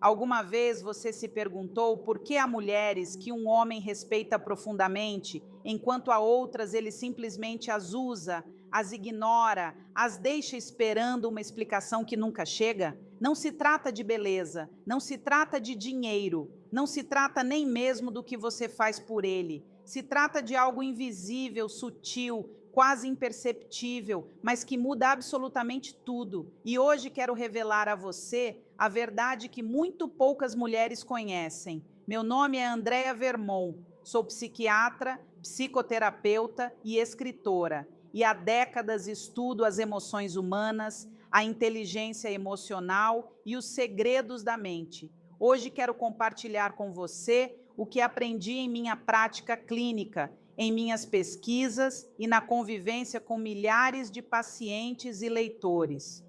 Alguma vez você se perguntou por que há mulheres que um homem respeita profundamente, enquanto a outras ele simplesmente as usa, as ignora, as deixa esperando uma explicação que nunca chega? Não se trata de beleza, não se trata de dinheiro, não se trata nem mesmo do que você faz por ele. Se trata de algo invisível, sutil, quase imperceptível, mas que muda absolutamente tudo. E hoje quero revelar a você a verdade que muito poucas mulheres conhecem. Meu nome é Andrea Vermont, sou psiquiatra, psicoterapeuta e escritora. E há décadas estudo as emoções humanas, a inteligência emocional e os segredos da mente. Hoje quero compartilhar com você o que aprendi em minha prática clínica, em minhas pesquisas e na convivência com milhares de pacientes e leitores.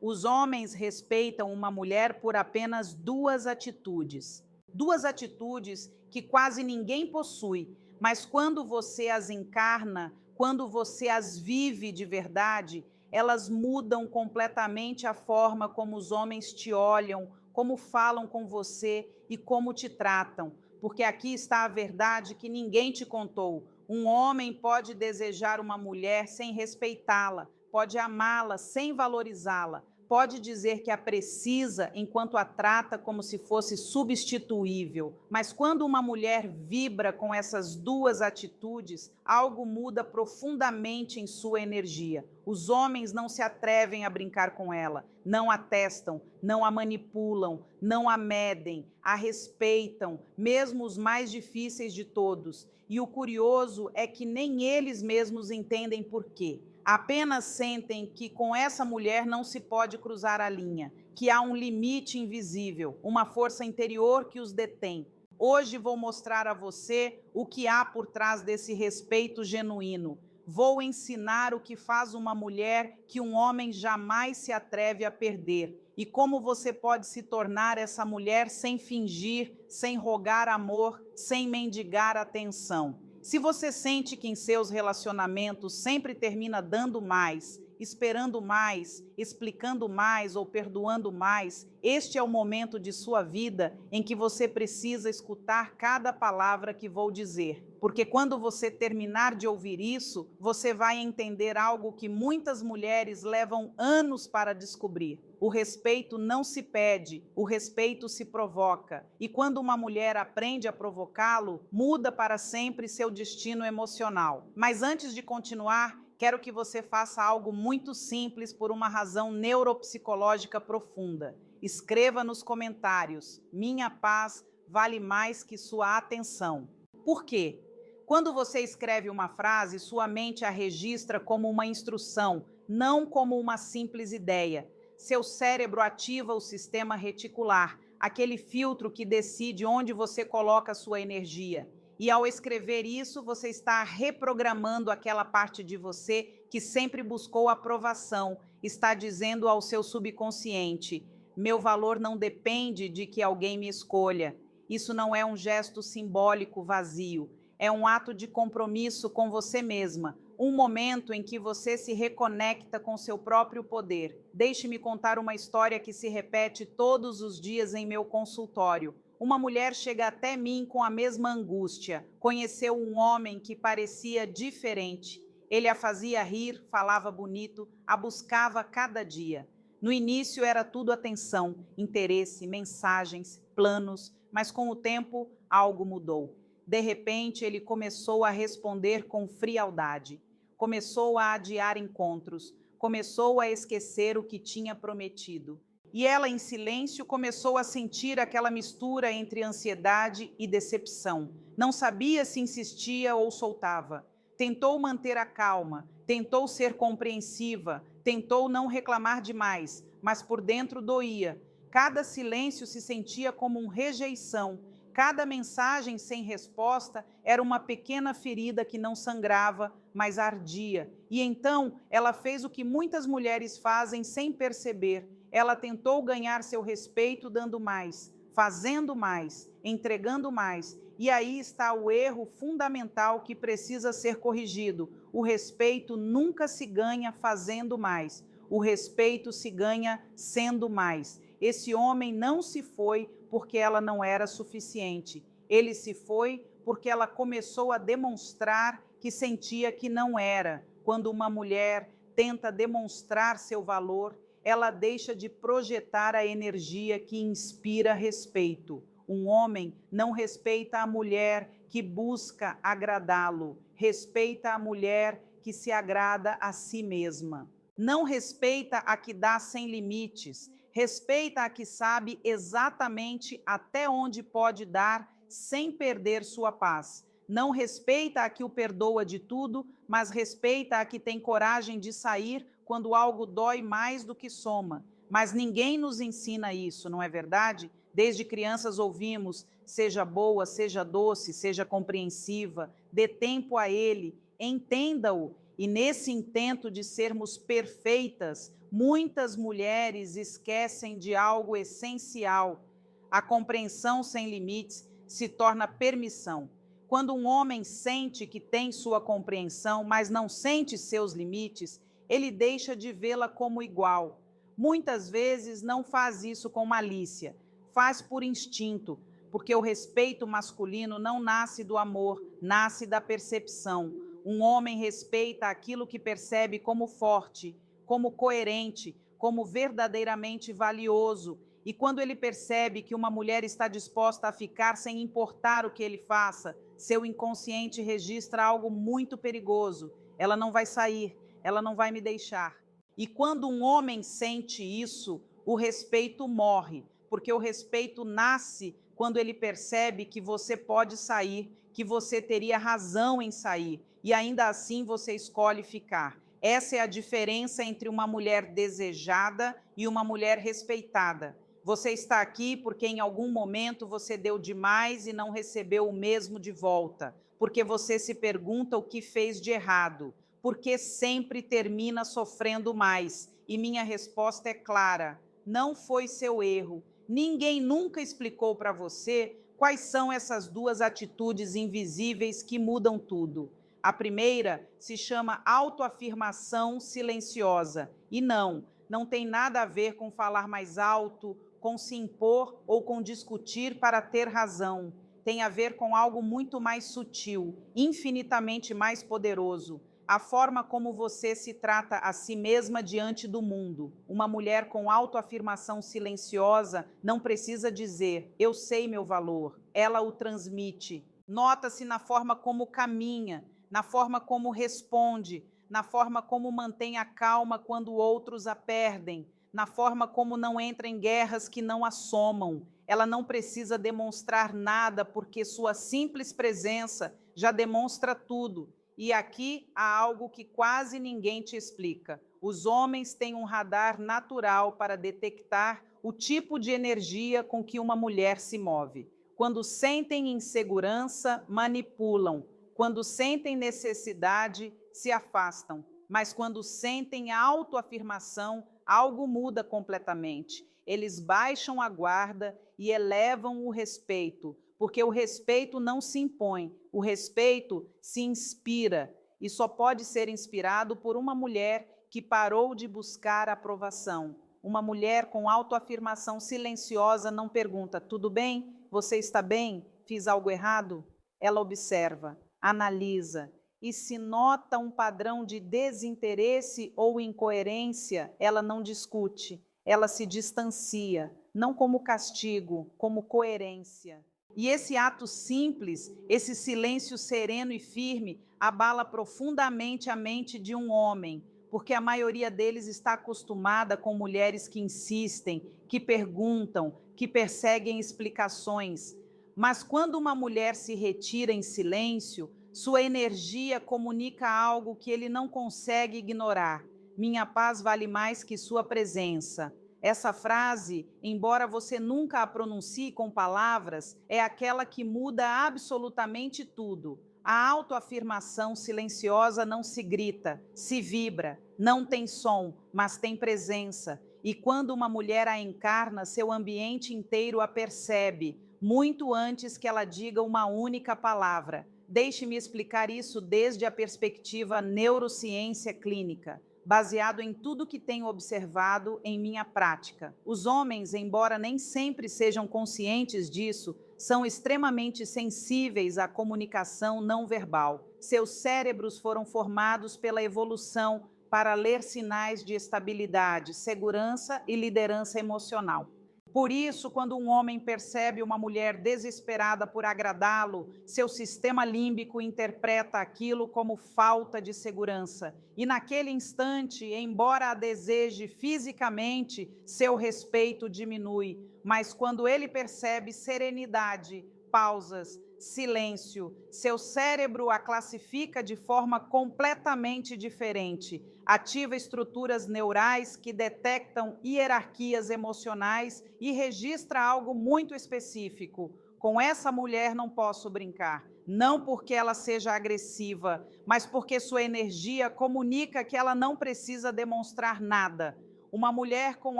Os homens respeitam uma mulher por apenas duas atitudes. Duas atitudes que quase ninguém possui, mas quando você as encarna, quando você as vive de verdade, elas mudam completamente a forma como os homens te olham, como falam com você e como te tratam. Porque aqui está a verdade que ninguém te contou. Um homem pode desejar uma mulher sem respeitá-la, pode amá-la sem valorizá-la, pode dizer que a precisa enquanto a trata como se fosse substituível. Mas quando uma mulher vibra com essas duas atitudes, algo muda profundamente em sua energia. Os homens não se atrevem a brincar com ela, não a testam, não a manipulam, não a medem, a respeitam, mesmo os mais difíceis de todos. E o curioso é que nem eles mesmos entendem por quê. Apenas sentem que com essa mulher não se pode cruzar a linha, que há um limite invisível, uma força interior que os detém. Hoje vou mostrar a você o que há por trás desse respeito genuíno. Vou ensinar o que faz uma mulher que um homem jamais se atreve a perder e como você pode se tornar essa mulher sem fingir, sem rogar amor, sem mendigar atenção. Se você sente que em seus relacionamentos sempre termina dando mais, esperando mais, explicando mais ou perdoando mais, este é o momento de sua vida em que você precisa escutar cada palavra que vou dizer. Porque quando você terminar de ouvir isso, você vai entender algo que muitas mulheres levam anos para descobrir. O respeito não se pede, o respeito se provoca. E quando uma mulher aprende a provocá-lo, muda para sempre seu destino emocional. Mas antes de continuar, quero que você faça algo muito simples por uma razão neuropsicológica profunda. Escreva nos comentários: minha paz vale mais que sua atenção. Por quê? Quando você escreve uma frase, sua mente a registra como uma instrução, não como uma simples ideia. Seu cérebro ativa o sistema reticular, aquele filtro que decide onde você coloca sua energia. E ao escrever isso, você está reprogramando aquela parte de você que sempre buscou aprovação, está dizendo ao seu subconsciente: meu valor não depende de que alguém me escolha. Isso não é um gesto simbólico vazio, é um ato de compromisso com você mesma, um momento em que você se reconecta com seu próprio poder. Deixe-me contar uma história que se repete todos os dias em meu consultório. Uma mulher chega até mim com a mesma angústia. Conheceu um homem que parecia diferente. Ele a fazia rir, falava bonito, a buscava cada dia. No início era tudo atenção, interesse, mensagens, planos, mas com o tempo algo mudou. De repente, ele começou a responder com frialdade. Começou a adiar encontros. Começou a esquecer o que tinha prometido. E ela, em silêncio, começou a sentir aquela mistura entre ansiedade e decepção. Não sabia se insistia ou soltava. Tentou manter a calma, tentou ser compreensiva, tentou não reclamar demais, mas por dentro doía. Cada silêncio se sentia como uma rejeição. Cada mensagem sem resposta era uma pequena ferida que não sangrava, mas ardia. E então ela fez o que muitas mulheres fazem sem perceber. Ela tentou ganhar seu respeito dando mais, fazendo mais, entregando mais. E aí está o erro fundamental que precisa ser corrigido. O respeito nunca se ganha fazendo mais. O respeito se ganha sendo mais. Esse homem não se foi porque ela não era suficiente. Ele se foi porque ela começou a demonstrar que sentia que não era. Quando uma mulher tenta demonstrar seu valor, ela deixa de projetar a energia que inspira respeito. Um homem não respeita a mulher que busca agradá-lo, respeita a mulher que se agrada a si mesma. Não respeita a que dá sem limites, respeita a que sabe exatamente até onde pode dar sem perder sua paz. Não respeita a que o perdoa de tudo, mas respeita a que tem coragem de sair quando algo dói mais do que soma. Mas ninguém nos ensina isso, não é verdade? Desde crianças ouvimos: seja boa, seja doce, seja compreensiva, dê tempo a ele, entenda-o. E nesse intento de sermos perfeitas, muitas mulheres esquecem de algo essencial. A compreensão sem limites se torna permissão. Quando um homem sente que tem sua compreensão, mas não sente seus limites, ele deixa de vê-la como igual. Muitas vezes não faz isso com malícia, faz por instinto, porque o respeito masculino não nasce do amor, nasce da percepção. Um homem respeita aquilo que percebe como forte, como coerente, como verdadeiramente valioso. E quando ele percebe que uma mulher está disposta a ficar sem importar o que ele faça, seu inconsciente registra algo muito perigoso. Ela não vai sair, ela não vai me deixar. E quando um homem sente isso, o respeito morre, porque o respeito nasce quando ele percebe que você pode sair, que você teria razão em sair, e ainda assim você escolhe ficar. Essa é a diferença entre uma mulher desejada e uma mulher respeitada. Você está aqui porque em algum momento você deu demais e não recebeu o mesmo de volta, porque você se pergunta o que fez de errado, porque sempre termina sofrendo mais. E minha resposta é clara: não foi seu erro. Ninguém nunca explicou para você quais são essas duas atitudes invisíveis que mudam tudo. A primeira se chama autoafirmação silenciosa. E não tem nada a ver com falar mais alto, com se impor ou com discutir para ter razão. Tem a ver com algo muito mais sutil, infinitamente mais poderoso. A forma como você se trata a si mesma diante do mundo. Uma mulher com autoafirmação silenciosa não precisa dizer: eu sei meu valor. Ela o transmite. Nota-se na forma como caminha, na forma como responde, na forma como mantém a calma quando outros a perdem, na forma como não entra em guerras que não a somam. Ela não precisa demonstrar nada, porque sua simples presença já demonstra tudo. E aqui há algo que quase ninguém te explica. Os homens têm um radar natural para detectar o tipo de energia com que uma mulher se move. Quando sentem insegurança, manipulam. Quando sentem necessidade, se afastam. Mas quando sentem autoafirmação, algo muda completamente. Eles baixam a guarda e elevam o respeito, porque o respeito não se impõe, o respeito se inspira, e só pode ser inspirado por uma mulher que parou de buscar aprovação. Uma mulher com autoafirmação silenciosa não pergunta: tudo bem? Você está bem? Fiz algo errado? Ela observa, analisa, e se nota um padrão de desinteresse ou incoerência, ela não discute, ela se distancia, não como castigo, como coerência. E esse ato simples, esse silêncio sereno e firme, abala profundamente a mente de um homem, porque a maioria deles está acostumada com mulheres que insistem, que perguntam, que perseguem explicações. Mas quando uma mulher se retira em silêncio, sua energia comunica algo que ele não consegue ignorar. Minha paz vale mais que sua presença. Essa frase, embora você nunca a pronuncie com palavras, é aquela que muda absolutamente tudo. A autoafirmação silenciosa não se grita, se vibra, não tem som, mas tem presença. E quando uma mulher a encarna, seu ambiente inteiro a percebe, muito antes que ela diga uma única palavra. Deixe-me explicar isso desde a perspectiva neurociência clínica. baseado em tudo que tenho observado em minha prática. Os homens, embora nem sempre sejam conscientes disso, são extremamente sensíveis à comunicação não verbal. Seus cérebros foram formados pela evolução para ler sinais de estabilidade, segurança e liderança emocional. Por isso, quando um homem percebe uma mulher desesperada por agradá-lo, seu sistema límbico interpreta aquilo como falta de segurança. E naquele instante, embora a deseje fisicamente, seu respeito diminui. Mas quando ele percebe serenidade, pausas, silêncio, seu cérebro a classifica de forma completamente diferente. Ativa estruturas neurais que detectam hierarquias emocionais e registra algo muito específico. Com essa mulher não posso brincar. Não porque ela seja agressiva, mas porque sua energia comunica que ela não precisa demonstrar nada. Uma mulher com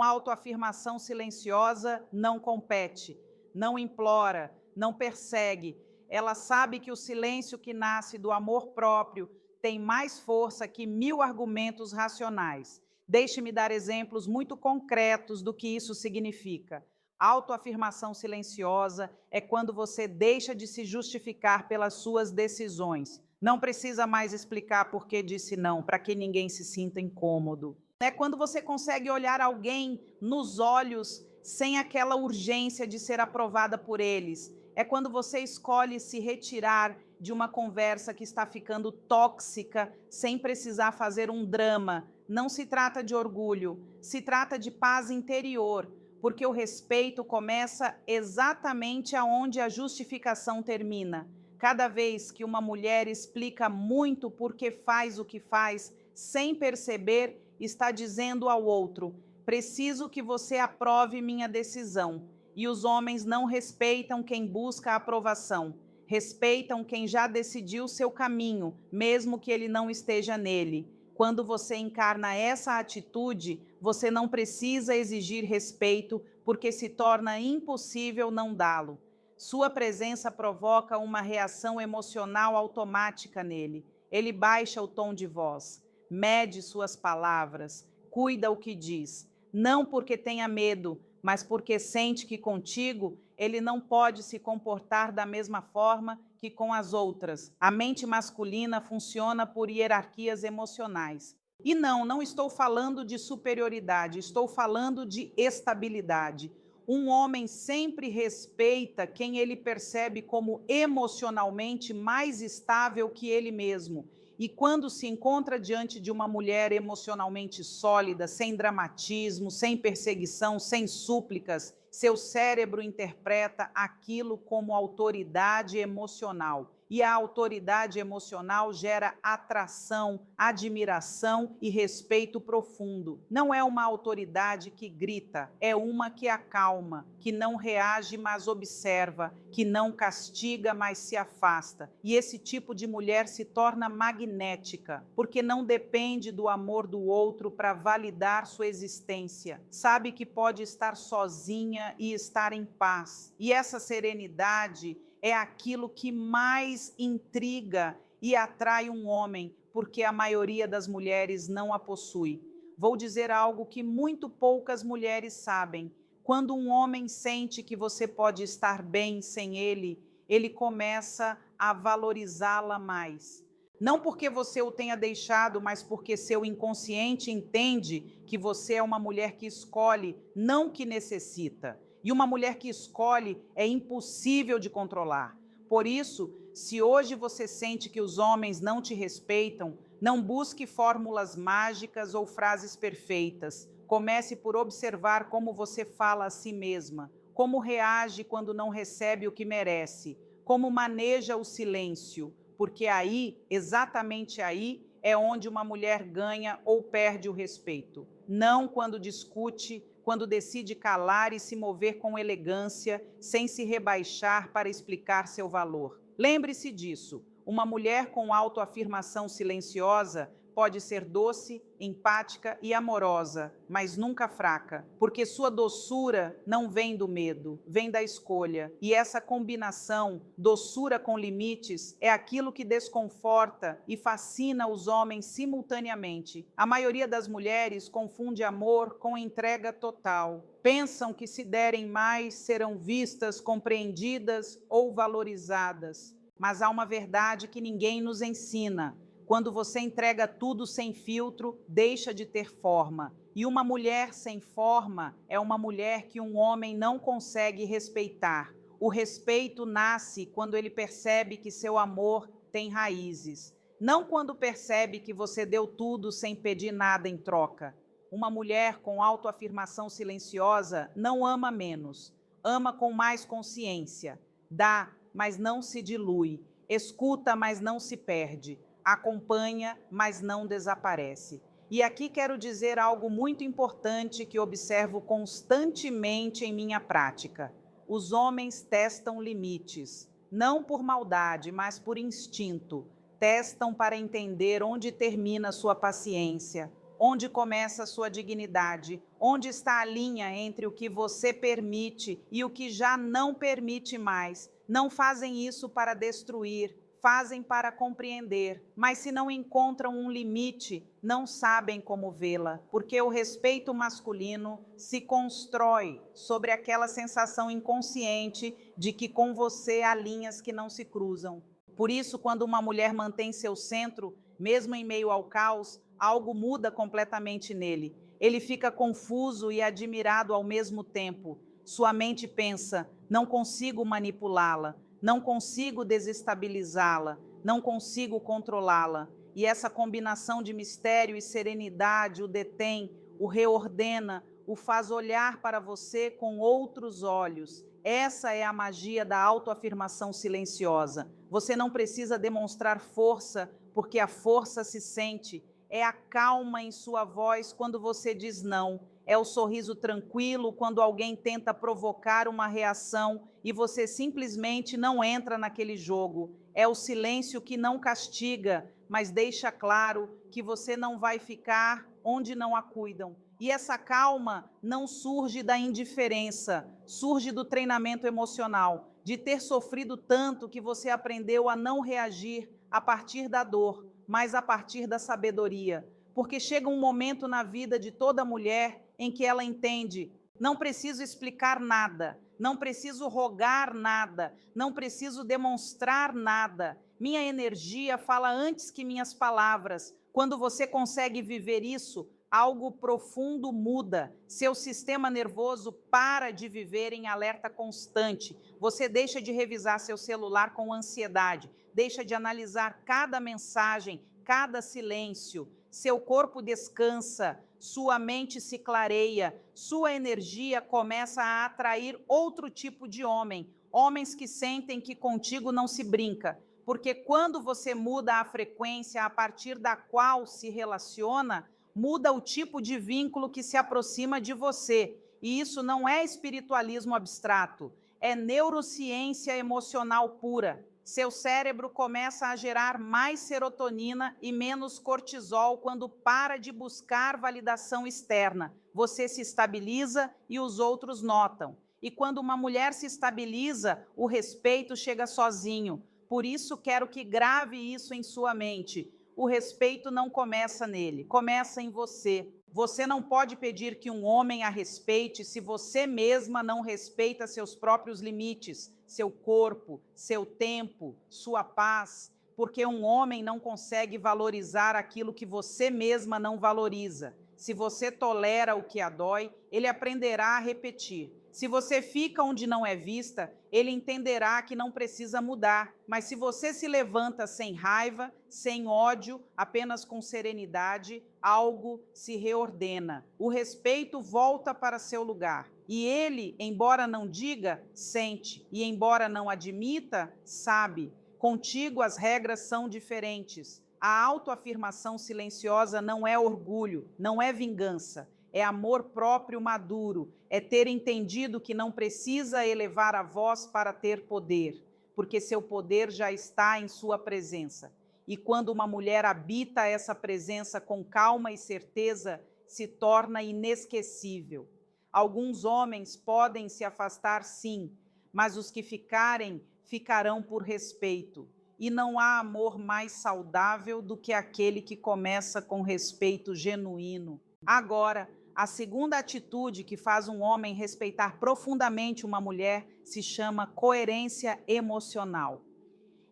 autoafirmação silenciosa não compete, não implora, não persegue. Ela sabe que o silêncio que nasce do amor próprio tem mais força que 1000 argumentos racionais. Deixe-me dar exemplos muito concretos do que isso significa. Autoafirmação silenciosa é quando você deixa de se justificar pelas suas decisões. Não precisa mais explicar por que disse não, para que ninguém se sinta incômodo. É quando você consegue olhar alguém nos olhos sem aquela urgência de ser aprovada por eles. É quando você escolhe se retirar de uma conversa que está ficando tóxica sem precisar fazer um drama. Não se trata de orgulho, se trata de paz interior, porque o respeito começa exatamente aonde a justificação termina. Cada vez que uma mulher explica muito por que faz o que faz, sem perceber, está dizendo ao outro: preciso que você aprove minha decisão. E os homens não respeitam quem busca a aprovação. Respeitam quem já decidiu seu caminho, mesmo que ele não esteja nele. Quando você encarna essa atitude, você não precisa exigir respeito, porque se torna impossível não dá-lo. Sua presença provoca uma reação emocional automática nele. Ele baixa o tom de voz, mede suas palavras, cuida o que diz. Não porque tenha medo, mas porque sente que contigo ele não pode se comportar da mesma forma que com as outras. A mente masculina funciona por hierarquias emocionais. E não estou falando de superioridade, estou falando de estabilidade. Um homem sempre respeita quem ele percebe como emocionalmente mais estável que ele mesmo. E quando se encontra diante de uma mulher emocionalmente sólida, sem dramatismo, sem perseguição, sem súplicas, seu cérebro interpreta aquilo como autoridade emocional. E a autoridade emocional gera atração, admiração e respeito profundo. Não é uma autoridade que grita, é uma que acalma, que não reage, mas observa, que não castiga, mas se afasta. E esse tipo de mulher se torna magnética, porque não depende do amor do outro para validar sua existência. Sabe que pode estar sozinha e estar em paz. E essa serenidade é aquilo que mais intriga e atrai um homem, porque a maioria das mulheres não a possui. Vou dizer algo que muito poucas mulheres sabem. Quando um homem sente que você pode estar bem sem ele, ele começa a valorizá-la mais. Não porque você o tenha deixado, mas porque seu inconsciente entende que você é uma mulher que escolhe, não que necessita. E uma mulher que escolhe é impossível de controlar. Por isso, se hoje você sente que os homens não te respeitam, não busque fórmulas mágicas ou frases perfeitas. Comece por observar como você fala a si mesma, como reage quando não recebe o que merece, como maneja o silêncio, porque aí, exatamente aí, é onde uma mulher ganha ou perde o respeito. Não quando discute, quando decide calar e se mover com elegância, sem se rebaixar para explicar seu valor. Lembre-se disso. Uma mulher com autoafirmação silenciosa pode ser doce, empática e amorosa, mas nunca fraca, porque sua doçura não vem do medo, vem da escolha. E essa combinação, doçura com limites, é aquilo que desconforta e fascina os homens simultaneamente. A maioria das mulheres confunde amor com entrega total. Pensam que se derem mais serão vistas, compreendidas ou valorizadas. Mas há uma verdade que ninguém nos ensina. Quando você entrega tudo sem filtro, deixa de ter forma. E uma mulher sem forma é uma mulher que um homem não consegue respeitar. O respeito nasce quando ele percebe que seu amor tem raízes. Não quando percebe que você deu tudo sem pedir nada em troca. Uma mulher com autoafirmação silenciosa não ama menos, ama com mais consciência. Dá, mas não se dilui. Escuta, mas não se perde. Acompanha, mas não desaparece. E aqui quero dizer algo muito importante que observo constantemente em minha prática. Os homens testam limites, não por maldade, mas por instinto. Testam para entender onde termina sua paciência, onde começa sua dignidade, onde está a linha entre o que você permite e o que já não permite mais. Não fazem isso para destruir, fazem para compreender, mas se não encontram um limite, não sabem como vê-la, porque o respeito masculino se constrói sobre aquela sensação inconsciente de que com você há linhas que não se cruzam. Por isso, quando uma mulher mantém seu centro, mesmo em meio ao caos, algo muda completamente nele. Ele fica confuso e admirado ao mesmo tempo. Sua mente pensa: não consigo manipulá-la, não consigo desestabilizá-la, não consigo controlá-la. E essa combinação de mistério e serenidade o detém, o reordena, o faz olhar para você com outros olhos. Essa é a magia da autoafirmação silenciosa. Você não precisa demonstrar força, porque a força se sente. É a calma em sua voz quando você diz não. É o sorriso tranquilo quando alguém tenta provocar uma reação e você simplesmente não entra naquele jogo. É o silêncio que não castiga, mas deixa claro que você não vai ficar onde não a cuidam. E essa calma não surge da indiferença, surge do treinamento emocional, de ter sofrido tanto que você aprendeu a não reagir a partir da dor, mas a partir da sabedoria. Porque chega um momento na vida de toda mulher em que ela entende: não preciso explicar nada, não preciso rogar nada, não preciso demonstrar nada. Minha energia fala antes que minhas palavras. Quando você consegue viver isso, algo profundo muda. Seu sistema nervoso para de viver em alerta constante. Você deixa de revisar seu celular com ansiedade, deixa de analisar cada mensagem, cada silêncio. Seu corpo descansa, sua mente se clareia, sua energia começa a atrair outro tipo de homem, homens que sentem que contigo não se brinca, porque quando você muda a frequência a partir da qual se relaciona, muda o tipo de vínculo que se aproxima de você. E isso não é espiritualismo abstrato, é neurociência emocional pura. Seu cérebro começa a gerar mais serotonina e menos cortisol quando para de buscar validação externa. Você se estabiliza e os outros notam. E quando uma mulher se estabiliza, o respeito chega sozinho. Por isso, quero que grave isso em sua mente. O respeito não começa nele, começa em você. Você não pode pedir que um homem a respeite se você mesma não respeita seus próprios limites, seu corpo, seu tempo, sua paz, porque um homem não consegue valorizar aquilo que você mesma não valoriza. Se você tolera o que a dói, ele aprenderá a repetir. Se você fica onde não é vista, ele entenderá que não precisa mudar. Mas se você se levanta sem raiva, sem ódio, apenas com serenidade, algo se reordena. O respeito volta para seu lugar. E ele, embora não diga, sente. E embora não admita, sabe. Contigo as regras são diferentes. A autoafirmação silenciosa não é orgulho, não é vingança. É amor próprio maduro, é ter entendido que não precisa elevar a voz para ter poder, porque seu poder já está em sua presença. e quando uma mulher habita essa presença com calma e certeza, se torna inesquecível. Alguns homens podem se afastar, sim, mas os que ficarem, ficarão por respeito. E não há amor mais saudável do que aquele que começa com respeito genuíno. Agora, a segunda atitude que faz um homem respeitar profundamente uma mulher se chama coerência emocional.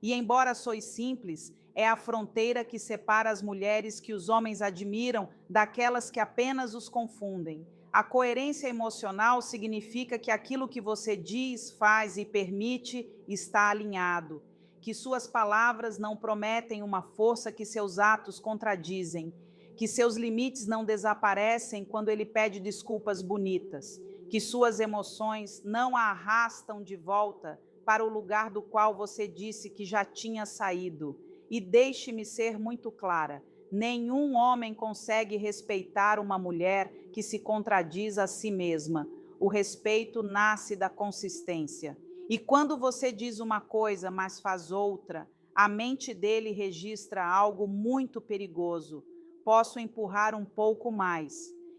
E embora sois simples, é a fronteira que separa as mulheres que os homens admiram daquelas que apenas os confundem. A coerência emocional significa que aquilo que você diz, faz e permite está alinhado, que suas palavras não prometem uma força que seus atos contradizem, que seus limites não desaparecem quando ele pede desculpas bonitas, que suas emoções não a arrastam de volta para o lugar do qual você disse que já tinha saído. E deixe-me ser muito clara: nenhum homem consegue respeitar uma mulher que se contradiz a si mesma. O respeito nasce da consistência. E quando você diz uma coisa, mas faz outra, a mente dele registra algo muito perigoso. Posso empurrar um pouco mais.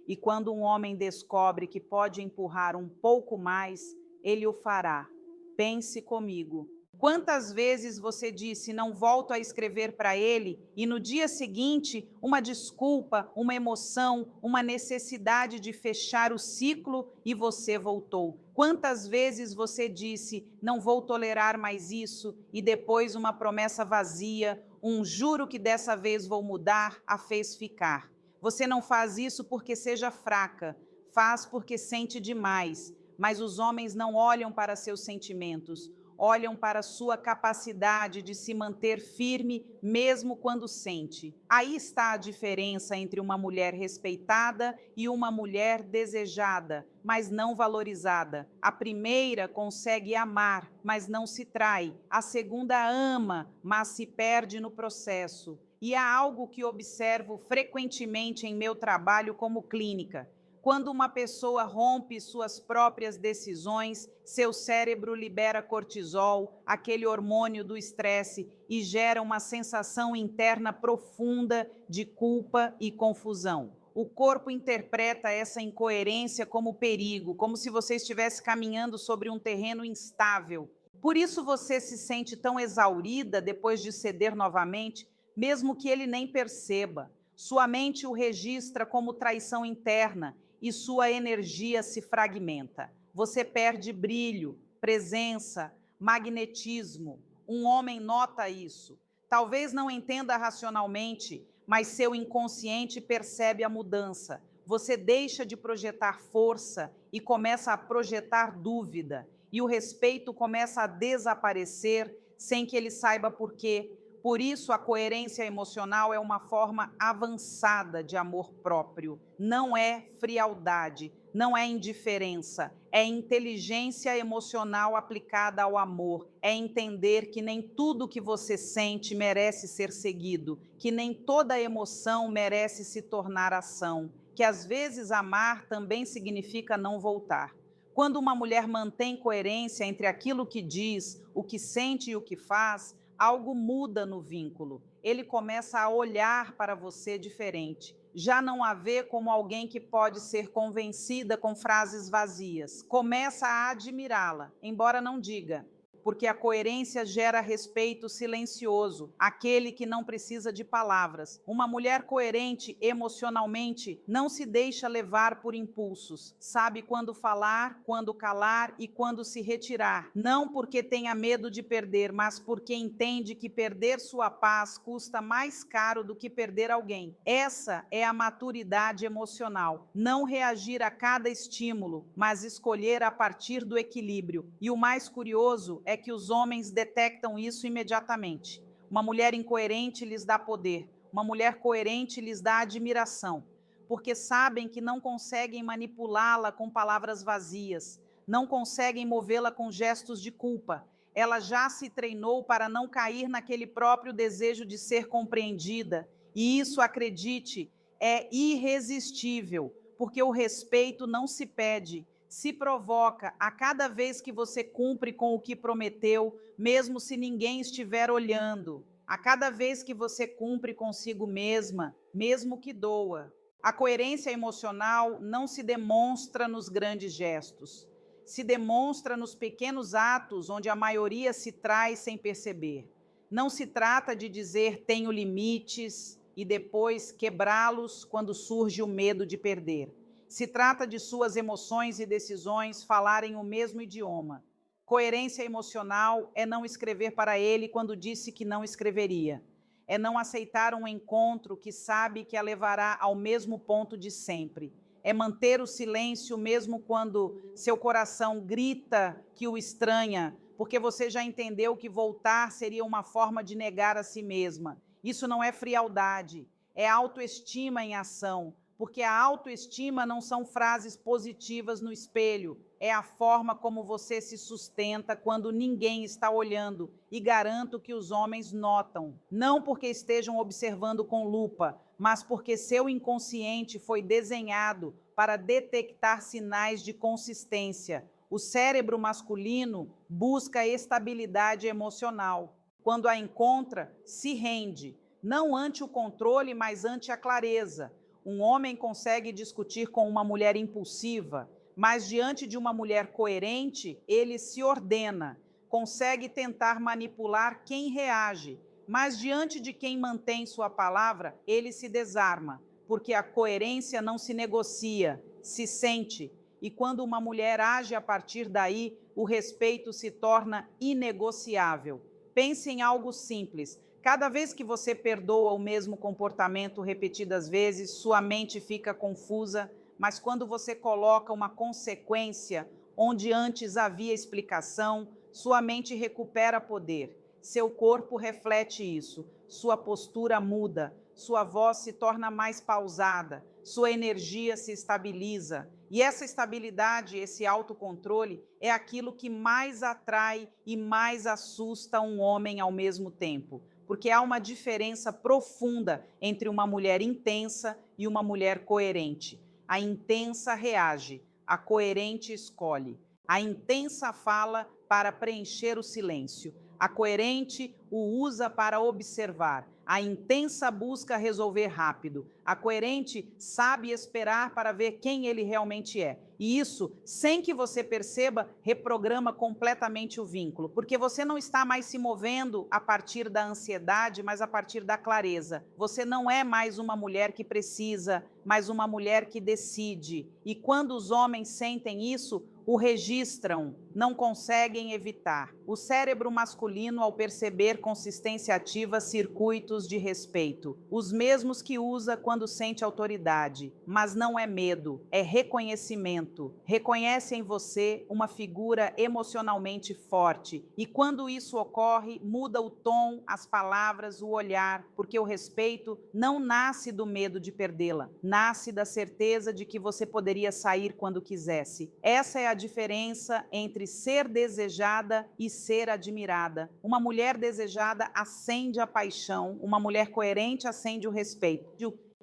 E quando um homem descobre que pode empurrar um pouco mais, ele o fará. Pense comigo. Quantas vezes você disse não volto a escrever para ele e no dia seguinte uma desculpa, uma emoção, uma necessidade de fechar o ciclo e você voltou? Quantas vezes você disse não vou tolerar mais isso e depois uma promessa vazia, um juro que dessa vez vou mudar, a fez ficar? Você não faz isso porque seja fraca, faz porque sente demais. Mas os homens não olham para seus sentimentos, olham para sua capacidade de se manter firme mesmo quando sente. Aí está a diferença entre uma mulher respeitada e uma mulher desejada, mas não valorizada. A primeira consegue amar, mas não se trai. A segunda ama, mas se perde no processo. E há algo que observo frequentemente em meu trabalho como clínica. Quando uma pessoa rompe suas próprias decisões, seu cérebro libera cortisol, aquele hormônio do estresse, e gera uma sensação interna profunda de culpa e confusão. O corpo interpreta essa incoerência como perigo, como se você estivesse caminhando sobre um terreno instável. Por isso você se sente tão exaurida depois de ceder novamente, mesmo que ele nem perceba. Sua mente o registra como traição interna e sua energia se fragmenta. Você perde brilho, presença, magnetismo. Um homem nota isso. Talvez não entenda racionalmente, mas seu inconsciente percebe a mudança. Você deixa de projetar força e começa a projetar dúvida. E o respeito começa a desaparecer sem que ele saiba por quê. Por isso, a coerência emocional é uma forma avançada de amor próprio. Não é frialdade, não é indiferença, é inteligência emocional aplicada ao amor. É entender que nem tudo que você sente merece ser seguido, que nem toda emoção merece se tornar ação, que às vezes amar também significa não voltar. Quando uma mulher mantém coerência entre aquilo que diz, o que sente e o que faz, algo muda no vínculo. Ele começa a olhar para você diferente. Já não a vê como alguém que pode ser convencida com frases vazias. Começa a admirá-la, embora não diga. Porque a coerência gera respeito silencioso, aquele que não precisa de palavras. Uma mulher coerente emocionalmente não se deixa levar por impulsos. Sabe quando falar, quando calar e quando se retirar. Não porque tenha medo de perder, mas porque entende que perder sua paz custa mais caro do que perder alguém. Essa é a maturidade emocional. Não reagir a cada estímulo, mas escolher a partir do equilíbrio. E o mais curioso é que os homens detectam isso imediatamente. Uma mulher incoerente lhes dá poder, uma mulher coerente lhes dá admiração, porque sabem que não conseguem manipulá-la com palavras vazias, não conseguem movê-la com gestos de culpa. Ela já se treinou para não cair naquele próprio desejo de ser compreendida, e isso, acredite, é irresistível, porque o respeito não se pede, se provoca a cada vez que você cumpre com o que prometeu, mesmo se ninguém estiver olhando. a cada vez que você cumpre consigo mesma, mesmo que doa. A coerência emocional não se demonstra nos grandes gestos, se demonstra nos pequenos atos onde a maioria se traz sem perceber. Não se trata de dizer tenho limites e depois quebrá-los quando surge o medo de perder. Se trata de suas emoções e decisões falarem o mesmo idioma. Coerência emocional é não escrever para ele quando disse que não escreveria. É não aceitar um encontro que sabe que a levará ao mesmo ponto de sempre. É manter o silêncio mesmo quando seu coração grita que o estranha, porque você já entendeu que voltar seria uma forma de negar a si mesma. Isso não é frialdade, é autoestima em ação, porque a autoestima não são frases positivas no espelho, é a forma como você se sustenta quando ninguém está olhando, e garanto que os homens notam, não porque estejam observando com lupa, mas porque seu inconsciente foi desenhado para detectar sinais de consistência. O cérebro masculino busca estabilidade emocional. Quando a encontra, se rende, não ante o controle, mas ante a clareza. Um homem consegue discutir com uma mulher impulsiva, mas diante de uma mulher coerente, ele se ordena, consegue tentar manipular quem reage, mas diante de quem mantém sua palavra, ele se desarma, porque a coerência não se negocia, se sente. E quando uma mulher age a partir daí, o respeito se torna inegociável. Pense em algo simples. Cada vez que você perdoa o mesmo comportamento repetidas vezes, sua mente fica confusa, mas quando você coloca uma consequência onde antes havia explicação, sua mente recupera poder. Seu corpo reflete isso, sua postura muda, sua voz se torna mais pausada, sua energia se estabiliza. E essa estabilidade, esse autocontrole, é aquilo que mais atrai e mais assusta um homem ao mesmo tempo. Porque há uma diferença profunda entre uma mulher intensa e uma mulher coerente. A intensa reage, a coerente escolhe. A intensa fala para preencher o silêncio. A coerente o usa para observar. A intensa busca resolver rápido. A coerente sabe esperar para ver quem ele realmente é. E isso, sem que você perceba, reprograma completamente o vínculo, porque você não está mais se movendo a partir da ansiedade, mas a partir da clareza. Você não é mais uma mulher que precisa, mas uma mulher que decide. E quando os homens sentem isso, o registram, não conseguem evitar. O cérebro masculino, ao perceber consistência ativa, circuitos de respeito, os mesmos que usa quando sente autoridade, mas não é medo, é reconhecimento. Reconhece em você uma figura emocionalmente forte, e quando isso ocorre, muda o tom, as palavras, o olhar, porque o respeito não nasce do medo de perdê-la, nasce da certeza de que você poderia sair quando quisesse. Essa é a diferença entre ser desejada e ser admirada. Uma mulher desejada acende a paixão, uma mulher coerente acende o respeito.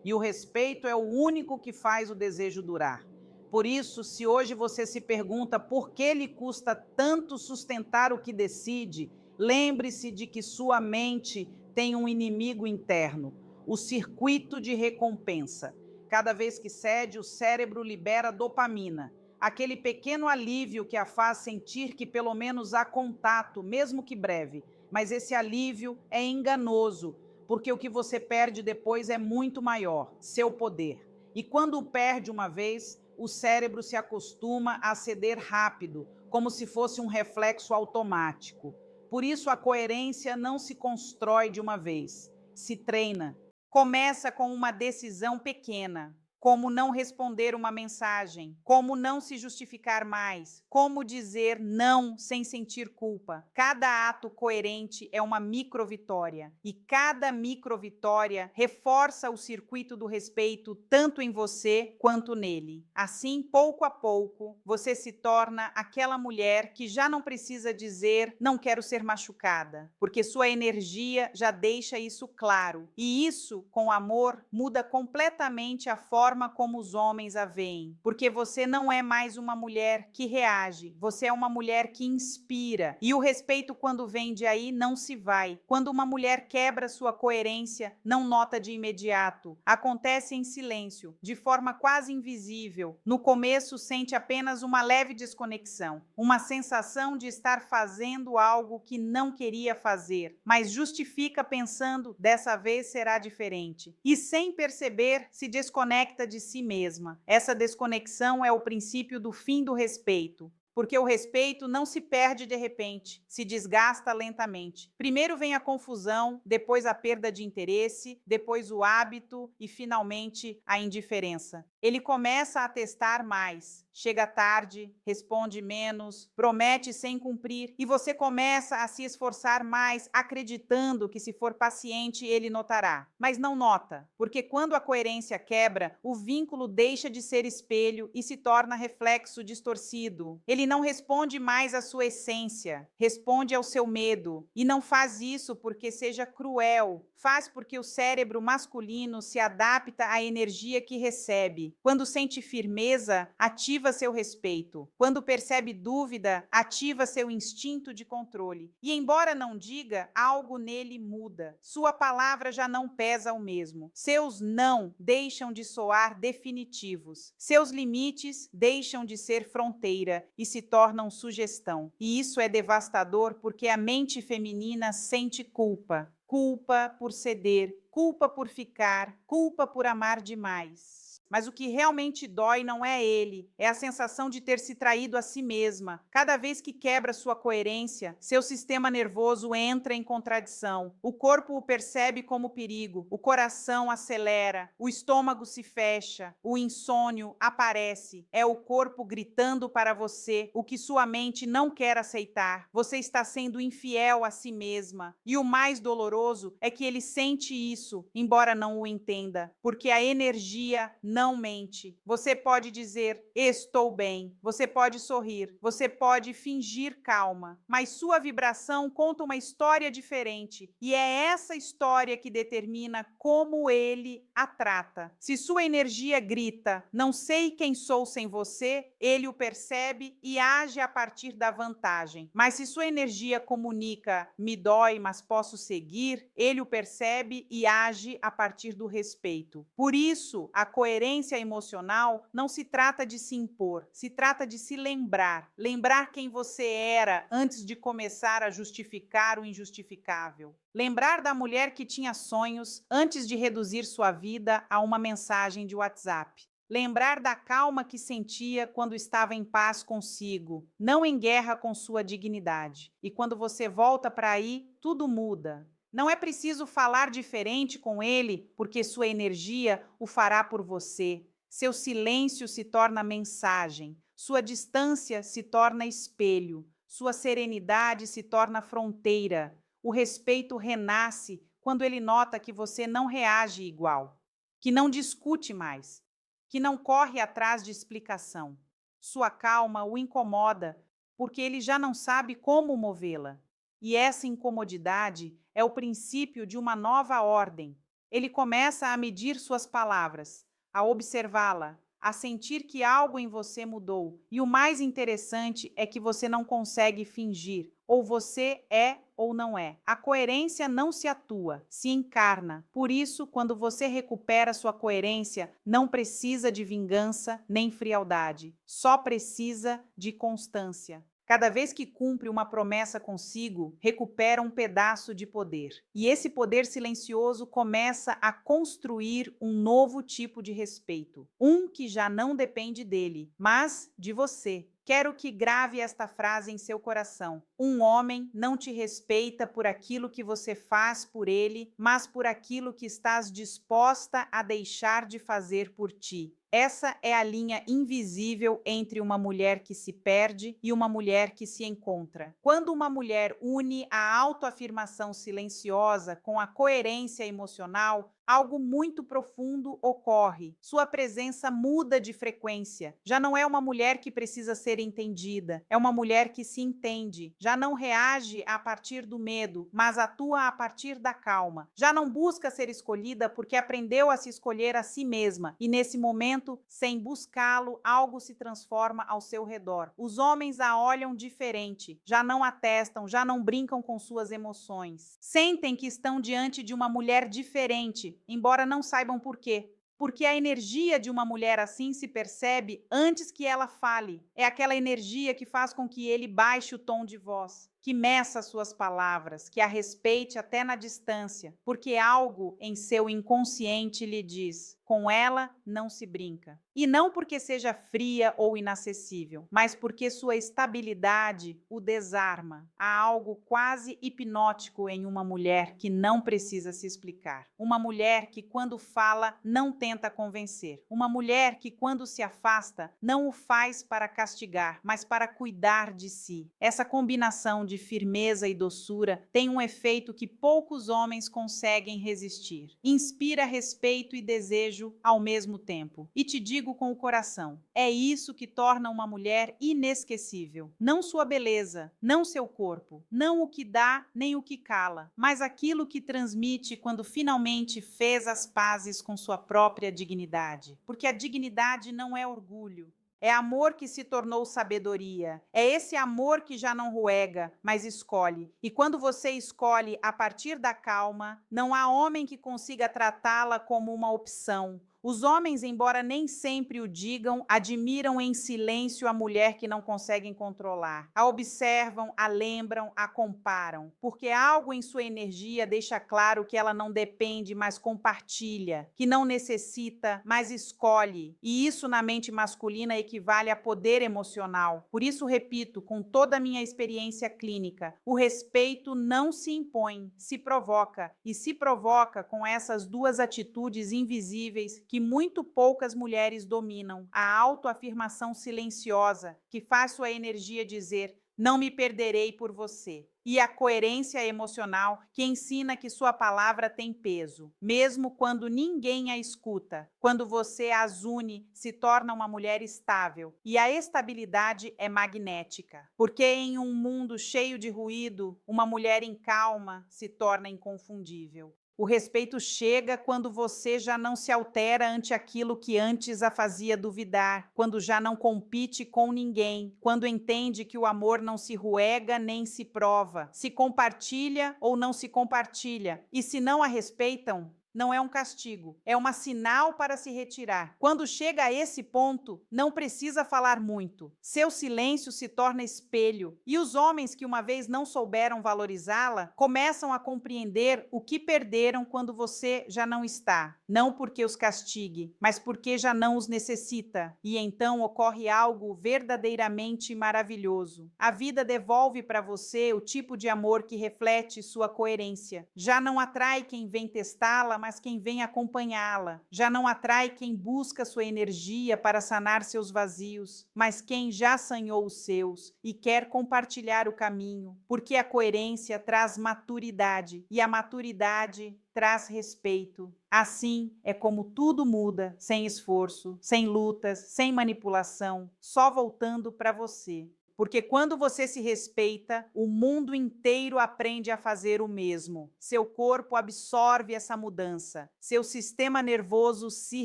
E o respeito é o único que faz o desejo durar. Por isso, se hoje você se pergunta por que lhe custa tanto sustentar o que decide, lembre-se de que sua mente tem um inimigo interno, o circuito de recompensa. Cada vez que cede, o cérebro libera dopamina, aquele pequeno alívio que a faz sentir que pelo menos há contato, mesmo que breve. Mas esse alívio é enganoso, porque o que você perde depois é muito maior, seu poder. E quando o perde uma vez, o cérebro se acostuma a ceder rápido, como se fosse um reflexo automático. Por isso, a coerência não se constrói de uma vez, se treina. Começa com uma decisão pequena, como não responder uma mensagem, como não se justificar mais, como dizer não sem sentir culpa. Cada ato coerente é uma microvitória, e cada microvitória reforça o circuito do respeito tanto em você quanto nele. Assim, pouco a pouco, você se torna aquela mulher que já não precisa dizer não quero ser machucada, porque sua energia já deixa isso claro. E isso, com amor, muda completamente a forma forma como os homens a veem, porque você não é mais uma mulher que reage, você é uma mulher que inspira. E o respeito, quando vem de aí, não se vai. Quando uma mulher quebra sua coerência, não nota de imediato. Acontece em silêncio, de forma quase invisível. No começo, sente apenas uma leve desconexão, uma sensação de estar fazendo algo que não queria fazer, mas justifica pensando, dessa vez será diferente. E sem perceber, se desconecta de si mesma. Essa desconexão é o princípio do fim do respeito. Porque o respeito não se perde de repente, se desgasta lentamente. Primeiro vem a confusão, depois a perda de interesse, depois o hábito e, finalmente, a indiferença. Ele começa a testar mais, chega tarde, responde menos, promete sem cumprir, e você começa a se esforçar mais, acreditando que, se for paciente, ele notará. Mas não nota, porque quando a coerência quebra, o vínculo deixa de ser espelho e se torna reflexo distorcido. Ele não responde mais à sua essência, responde ao seu medo, e não faz isso porque seja cruel, faz porque o cérebro masculino se adapta à energia que recebe. Quando sente firmeza, ativa seu respeito. Quando percebe dúvida, ativa seu instinto de controle. E embora não diga, algo nele muda. Sua palavra já não pesa o mesmo. Seus não deixam de soar definitivos. Seus limites deixam de ser fronteira e se tornam sugestão. E isso é devastador porque a mente feminina sente culpa. Culpa por ceder, culpa por ficar, culpa por amar demais. Mas o que realmente dói não é ele, é a sensação de ter se traído a si mesma. Cada vez que quebra sua coerência, seu sistema nervoso entra em contradição. O corpo o percebe como perigo, o coração acelera, o estômago se fecha, o insônia aparece. É o corpo gritando para você o que sua mente não quer aceitar. Você está sendo infiel a si mesma. E o mais doloroso é que ele sente isso, embora não o entenda, porque a energia não mente. Você pode dizer, estou bem. Você pode sorrir. Você pode fingir calma. Mas sua vibração conta uma história diferente. E é essa história que determina como ele a trata. Se sua energia grita, não sei quem sou sem você, ele o percebe e age a partir da vantagem. Mas se sua energia comunica, me dói, mas posso seguir, ele o percebe e age a partir do respeito. Por isso, a coerência emocional não se trata de se impor, se trata de se lembrar. Lembrar quem você era antes de começar a justificar o injustificável. Lembrar da mulher que tinha sonhos antes de reduzir sua vida a uma mensagem de WhatsApp. Lembrar da calma que sentia quando estava em paz consigo, não em guerra com sua dignidade. E quando você volta para aí, tudo muda. Não é preciso falar diferente com ele, porque sua energia o fará por você. Seu silêncio se torna mensagem, sua distância se torna espelho, sua serenidade se torna fronteira. O respeito renasce quando ele nota que você não reage igual, que não discute mais, que não corre atrás de explicação. Sua calma o incomoda, porque ele já não sabe como movê-la. E essa incomodidade é o princípio de uma nova ordem. Ele começa a medir suas palavras, a observá-la, a sentir que algo em você mudou. E o mais interessante é que você não consegue fingir. Ou você é ou não é. A coerência não se atua, se encarna. Por isso, quando você recupera sua coerência, não precisa de vingança nem frialdade. Só precisa de constância. Cada vez que cumpre uma promessa consigo, recupera um pedaço de poder. E esse poder silencioso começa a construir um novo tipo de respeito. Um que já não depende dele, mas de você. Quero que grave esta frase em seu coração. Um homem não te respeita por aquilo que você faz por ele, mas por aquilo que estás disposta a deixar de fazer por ti. Essa é a linha invisível entre uma mulher que se perde e uma mulher que se encontra. Quando uma mulher une a autoafirmação silenciosa com a coerência emocional, Algo muito profundo ocorre. Sua presença muda de frequência. Já não é uma mulher que precisa ser entendida, é uma mulher que se entende. Já não reage a partir do medo, mas atua a partir da calma. Já não busca ser escolhida porque aprendeu a se escolher a si mesma. E nesse momento, sem buscá-lo, algo se transforma ao seu redor. Os homens a olham diferente, já não a testam, já não brincam com suas emoções. Sentem que estão diante de uma mulher diferente, embora não saibam por quê. Porque a energia de uma mulher assim se percebe antes que ela fale. É aquela energia que faz com que ele baixe o tom de voz, que meça suas palavras, que a respeite até na distância, porque algo em seu inconsciente lhe diz: com ela não se brinca. E não porque seja fria ou inacessível, mas porque sua estabilidade o desarma. Há algo quase hipnótico em uma mulher que não precisa se explicar. Uma mulher que, quando fala, não tenta convencer. Uma mulher que, quando se afasta, não o faz para castigar, mas para cuidar de si. Essa combinação de firmeza e doçura tem um efeito que poucos homens conseguem resistir. Inspira respeito e desejo ao mesmo tempo. E te digo com o coração, é isso que torna uma mulher inesquecível. Não sua beleza, não seu corpo, não o que dá nem o que cala, mas aquilo que transmite quando finalmente fez as pazes com sua própria dignidade. Porque a dignidade não é orgulho. É amor que se tornou sabedoria. É esse amor que já não ruega, mas escolhe. E quando você escolhe a partir da calma, não há homem que consiga tratá-la como uma opção. Os homens, embora nem sempre o digam, admiram em silêncio a mulher que não conseguem controlar. A observam, a lembram, a comparam, porque algo em sua energia deixa claro que ela não depende, mas compartilha, que não necessita, mas escolhe. E isso na mente masculina equivale a poder emocional. Por isso, repito, com toda a minha experiência clínica, o respeito não se impõe, se provoca. E se provoca com essas duas atitudes invisíveis que muito poucas mulheres dominam: a autoafirmação silenciosa, que faz sua energia dizer: não me perderei por você. E a coerência emocional, que ensina que sua palavra tem peso, mesmo quando ninguém a escuta. Quando você as une, se torna uma mulher estável. E a estabilidade é magnética, porque em um mundo cheio de ruído, uma mulher em calma se torna inconfundível. O respeito chega quando você já não se altera ante aquilo que antes a fazia duvidar, quando já não compete com ninguém, quando entende que o amor não se ruega nem se prova, se compartilha ou não se compartilha. E se não a respeitam, não é um castigo, é um sinal para se retirar. Quando chega a esse ponto, não precisa falar muito. Seu silêncio se torna espelho. E os homens que uma vez não souberam valorizá-la, começam a compreender o que perderam quando você já não está. Não porque os castigue, mas porque já não os necessita. E então ocorre algo verdadeiramente maravilhoso. A vida devolve para você o tipo de amor que reflete sua coerência. Já não atrai quem vem testá-la, mas quem vem acompanhá-la. Já não atrai quem busca sua energia para sanar seus vazios, mas quem já sanhou os seus e quer compartilhar o caminho, porque a coerência traz maturidade e a maturidade traz respeito. Assim é como tudo muda, sem esforço, sem lutas, sem manipulação, só voltando para você. Porque quando você se respeita, o mundo inteiro aprende a fazer o mesmo. Seu corpo absorve essa mudança. Seu sistema nervoso se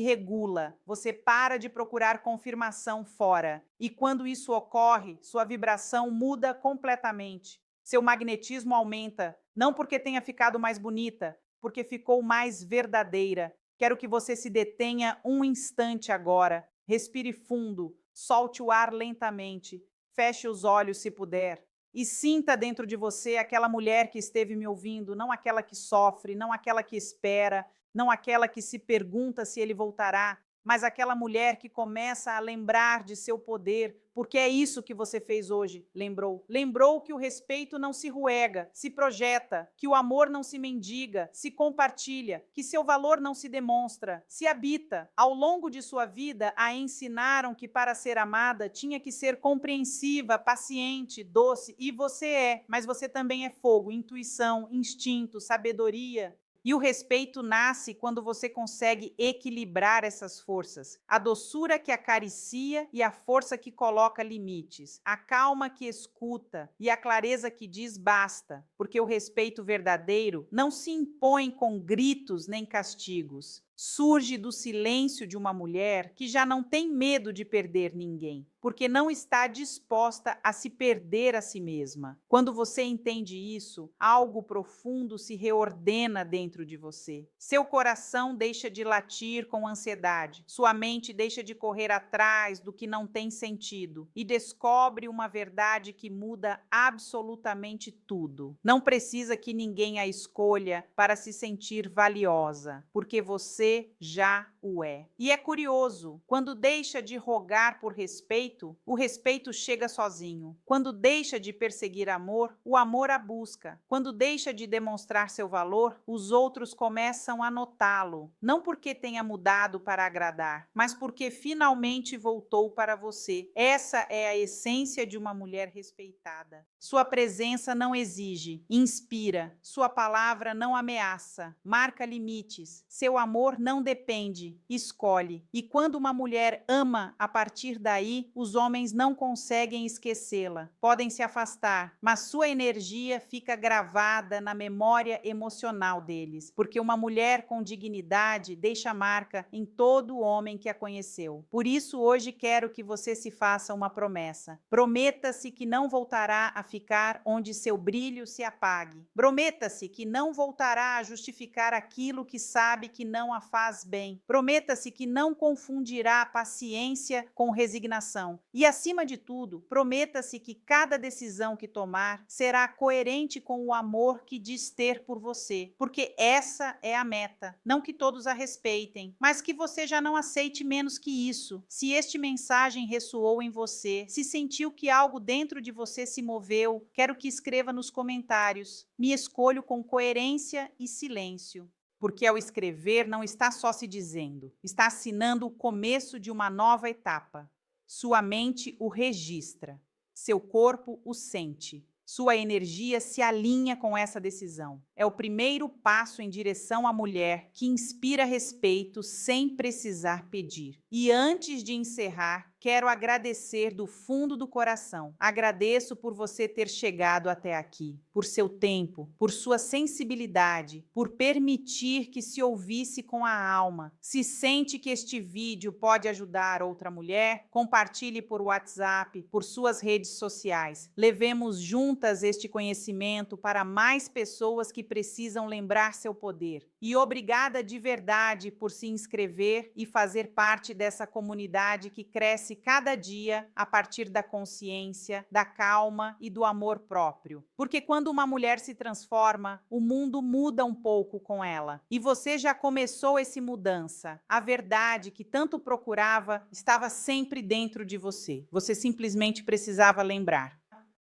regula. Você para de procurar confirmação fora. E quando isso ocorre, sua vibração muda completamente. Seu magnetismo aumenta, não porque tenha ficado mais bonita, porque ficou mais verdadeira. Quero que você se detenha um instante agora. Respire fundo, solte o ar lentamente. Feche os olhos se puder e sinta dentro de você aquela mulher que esteve me ouvindo, não aquela que sofre, não aquela que espera, não aquela que se pergunta se ele voltará, mas aquela mulher que começa a lembrar de seu poder, porque é isso que você fez hoje, lembrou. Lembrou que o respeito não se ruega, se projeta, que o amor não se mendiga, se compartilha, que seu valor não se demonstra, se habita. Ao longo de sua vida, a ensinaram que para ser amada tinha que ser compreensiva, paciente, doce, e você é, mas você também é fogo, intuição, instinto, sabedoria. E o respeito nasce quando você consegue equilibrar essas forças. A doçura que acaricia e a força que coloca limites. A calma que escuta e a clareza que diz basta. Porque o respeito verdadeiro não se impõe com gritos nem castigos. Surge do silêncio de uma mulher que já não tem medo de perder ninguém, porque não está disposta a se perder a si mesma. Quando você entende isso, algo profundo se reordena dentro de você. Seu coração deixa de latir com ansiedade, sua mente deixa de correr atrás do que não tem sentido e descobre uma verdade que muda absolutamente tudo. Não precisa que ninguém a escolha para se sentir valiosa, porque você já o é. E é curioso, quando deixa de rogar por respeito, o respeito chega sozinho. Quando deixa de perseguir amor, o amor a busca. Quando deixa de demonstrar seu valor, os outros começam a notá-lo. Não porque tenha mudado para agradar, mas porque finalmente voltou para você. Essa é a essência de uma mulher respeitada. Sua presença não exige, inspira. Sua palavra não ameaça, marca limites. Seu amor não depende, escolhe. E quando uma mulher ama, a partir daí, os homens não conseguem esquecê-la. Podem se afastar, mas sua energia fica gravada na memória emocional deles, porque uma mulher com dignidade deixa marca em todo homem que a conheceu. Por isso, hoje quero que você se faça uma promessa. Prometa-se que não voltará a ficar onde seu brilho se apague. Prometa-se que não voltará a justificar aquilo que sabe que não a faz bem. Prometa-se que não confundirá paciência com resignação. E, acima de tudo, prometa-se que cada decisão que tomar será coerente com o amor que diz ter por você, porque essa é a meta. Não que todos a respeitem, mas que você já não aceite menos que isso. Se este mensagem ressoou em você, se sentiu que algo dentro de você se moveu, quero que escreva nos comentários. Me escolho com coerência e silêncio. Porque ao escrever não está só se dizendo, está assinando o começo de uma nova etapa. Sua mente o registra, seu corpo o sente, sua energia se alinha com essa decisão. É o primeiro passo em direção à mulher que inspira respeito sem precisar pedir. E antes de encerrar, quero agradecer do fundo do coração. Agradeço por você ter chegado até aqui, por seu tempo, por sua sensibilidade, por permitir que se ouvisse com a alma. Se sente que este vídeo pode ajudar outra mulher, compartilhe por WhatsApp, por suas redes sociais. Levemos juntas este conhecimento para mais pessoas que precisam lembrar seu poder. E obrigada de verdade por se inscrever e fazer parte dessa comunidade que cresce cada dia a partir da consciência, da calma e do amor próprio. Porque quando uma mulher se transforma, o mundo muda um pouco com ela. E você já começou essa mudança. A verdade que tanto procurava estava sempre dentro de você. Você simplesmente precisava lembrar.